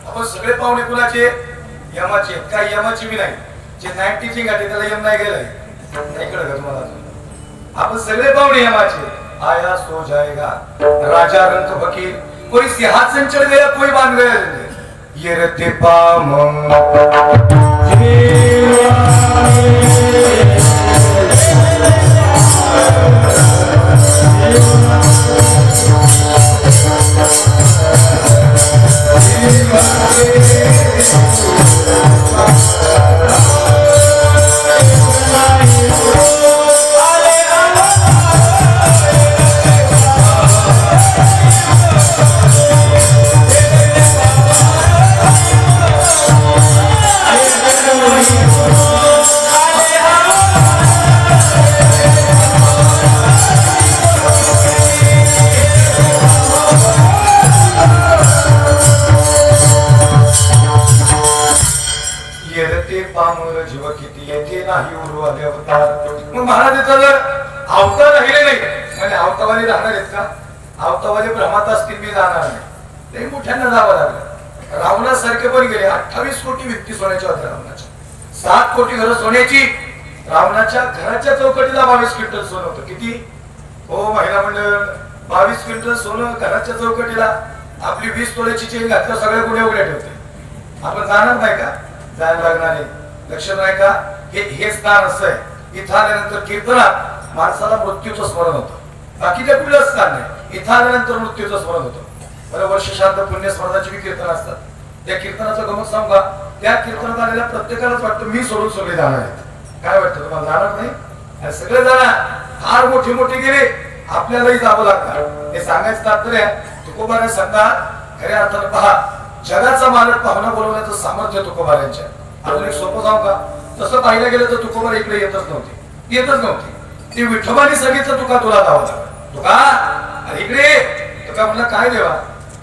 आपण सगळे पाहुणे कुणाचे यमाचे काही यमाची बी नाही जे 90ची गाठी त्याला यम नाही गेलाय नाही कळलं का तुम्हाला आपण सगळे पाहुणे यमाचे आया सो जाएगा राजा रंग फकीर कोई सिंहासन चढ़ गया कोई बांध गया ये रते पाम महाराजांचा जर अवतार राहिले नाही म्हणजे अवतावाले राहणार आहेत का अवतावाले भ्रमात असतील मी जाणार नाही लई मोठ्यांना जावं लागलं रावणासारखे पण गेले 28 कोटी व्यक्ती सोन्याच्या होत्या रावणाच्या 7 कोटी घरं सोन्याची रावणाच्या घराच्या चौकटीला 22 क्विंटल सोनं होतं किती हो महिला मंडळ 22 क्विंटल सोनं घराच्या चौकटीला आपली 20 तोळ्याची चेन घातल्या सगळ्या गुढ्या उघड्या ठेवते आपण जाणार नाही का जायला लागणार आहे लक्षात नाही का हे स्थान असं आहे इथं आल्यानंतर कीर्तनात माणसाला मृत्यूचं स्मरण होतं बाकीच्या कुठलं स्थान नाही इथं आल्यानंतर मृत्यूचं स्मरण होतं बरं वर्ष शांत पुण्य स्मरणाची बी कीर्तन असतात त्या कीर्तनाचं गमक सांगा त्या कीर्तनात आलेल्या प्रत्येकालाच वाटतं मी सोडून सगळे जाणार आहेत काय वाटतं तुम्हाला जाणार नाही सगळे जाणार फार मोठी मोठी गेले आपल्यालाही जावं लागणार हे सांगायचं तात्पर्य तुकोबाने सांगतात खऱ्या अर्थानं पहा जगाचा मालक पाहुणा बोलवण्याचं सामर्थ्य तुकोबाऱ्यांच्या अजून एक सोपं जाऊ का तसं पाहिलं गेलं तर तुकोबार इकडे येतच नव्हती ती विठोबाने सांगितलं तुका तुला जावं लागलं तुका इकडे तुका म्हणलं काय देवा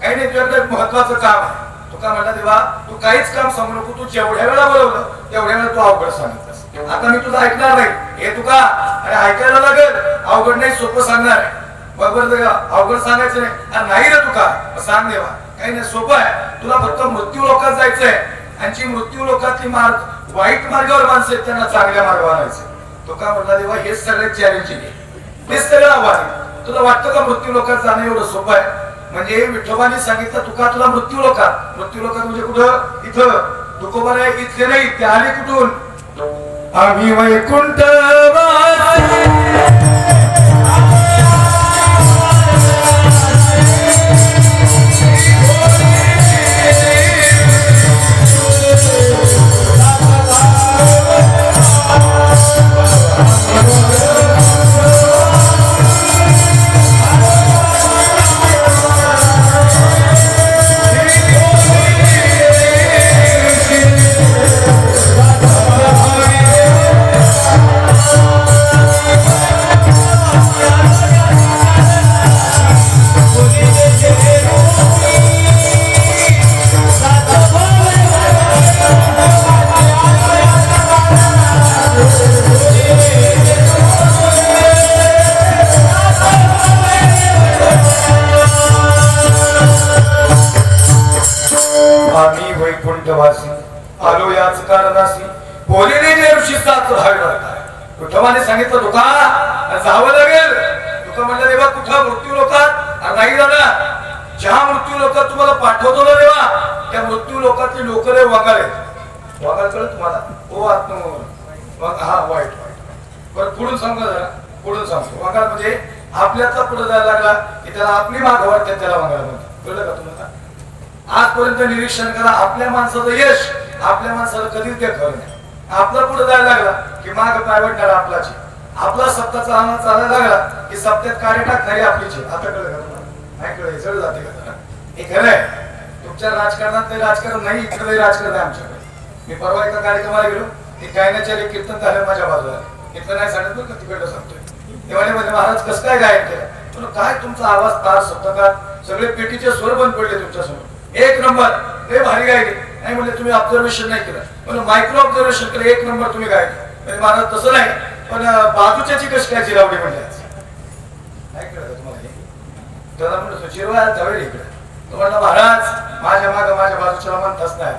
काही नाही तुझ्याकडे महत्वाचं काम आहे तुका म्हणला देवा तू काहीच काम सांगू नको तू जेवढ्या वेळा बोलवलं तेवढ्या वेळा तू अवघड सांगितलंस आता मी तुझं ऐकणार नाही हे तुका अरे ऐकायला लागेल अवघड नाही सोपं सांगणार बरोबर अवघड सांगायचं नाही रे तुका सांग देवा काही नाही सोपं आहे तुला फक्त मृत्यू लोकात जायचंय आणि मृत्यू लोकातली मार्ग वाईट मार्गावर माणसं आहेत त्यांना चांगल्या मार्गावर आणायचं तो का म्हणला देवा हेच सगळे चॅलेंजिंग आहे हेच सगळं आव्हान आहे तुला वाटतं का मृत्यू लोकात जाणं एवढं सोपं आहे म्हणजे विठोबाने सांगितलं तुका तुला मृत्यू लोकात म्हणजे कुठं इथं तुकोबार आहे इथले नाही ते आले कुठून आम्ही वैकुंठ आलो याच कारणासी बोलले जे ऋषी सात विठोबाने सांगितलं तुका जावं लागेल तुका म्हणलं देवा कुठं मृत्यू लोकात नाही जाणार ज्या मृत्यू लोकात तुम्हाला पाठवतो ना देवा त्या मृत्यू लोकातले लोक रे वागाळे कळत तुम्हाला ओ आत्म हा वाईट बरं पुढून सांगा जरा पुढून सांगतो वागाळ म्हणजे आपल्याचा पुढे जायला लागला की त्याला आपली माग वाटते त्याला वागाळ म्हणतात कळलं का तुम्हाला आजपर्यंत निरीक्षण करा आपल्या माणसाचं यश आपल्या माणसाला कधीच देखवलं नाही आपला पुढे जायला लागला की माग प्रायव्हेट करा आपलाची आपला सप्ताह चालायला लागला की सप्त्यात कार्य टाकणारी आपलीची आता कळलं का तुम्हाला नाही कळलं जड जाते का हे खरं आहे तुमच्या राजकारणात राजकारण नाही इकडे राजकारण आहे आमच्याकडे मी परवा एका कार्यक्रमाला गेलो ते गायनाचे कीर्तन झालं माझ्या बाजूला इथं नाही सांगत का तिकडलं सांगतोय तेव्हा म्हणजे महाराज कसं काय गायन केलं काय तुमचा आवाज तार सप्तकात सगळे पेटीचे स्वर बंद पडले तुमच्या समोर एक नंबर ते भारी गायले नाही म्हणजे तुम्ही ऑब्झर्वेशन नाही केलं पण मायक्रो ऑब्झर्वेशन केलं एक नंबर तुम्ही गायले म्हणजे महाराज तसं नाही पण बाजूच्याची कशी काय जिरावडी म्हणजे काय कळलं तुम्हाला त्याला म्हणलं चिरवा जावेल इकडे तो म्हणला महाराज माझ्या माग माझ्या बाजूच्याला म्हणताच नाही.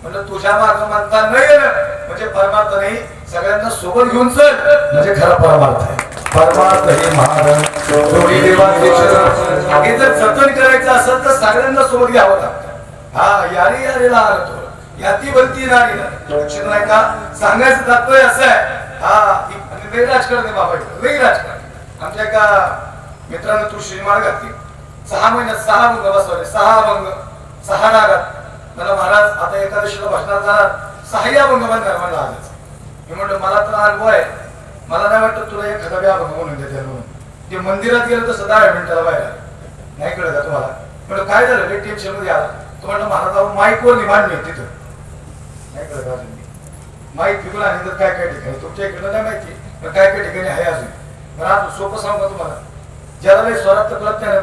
म्हणलं तुझ्या माग म्हणता नाही येणं म्हणजे परमार्थ नाही, सगळ्यांना सोबत घेऊन चल म्हणजे खरा परमार्थ आहे. परमार्थ हे महान जोडी देवाचे चरण. हे जर जतन करायचं असेल तर सगळ्यांना सोबत घ्यावं लागतं. हा यारी यारीला आलं तो याती बनती नारी लक्षात नाही का. सांगायचं तात्पर्य असं आहे. हा लई राजकारण आहे बाबा, लई राजकारण. आमच्या एका मित्रानं तू श्रीमाळ घातली 6 महिन्यात 6 भंग बसवले, 6 भंग 6 रागात. मला महाराज आता एकादशीला भाषणात जाणार 6 भंग म्हणणार म्हणलं आजच. मी म्हणलं मला तर अनुभव आहे, मला नाही वाटत तुला एखादा व्या भंग म्हणून देते म्हणून. ते मंदिरात गेलं तसं 10 मिनिटाला बाहेर आलं. नाही कळलं का तुम्हाला. म्हणलं काय झालं लई टेन्शन मध्ये आला. तो म्हणलं महाराज माईक वर मांडणी तिथं. नाही कळलं अजून माईक फिकून आणि काय काय ठिकाणी तुमच्या इकडं नाही माहिती पण काय काय ठिकाणी आहे अजून. मला सोपं सांगू का तुम्हाला, ज्याला स्वरात कळत नाही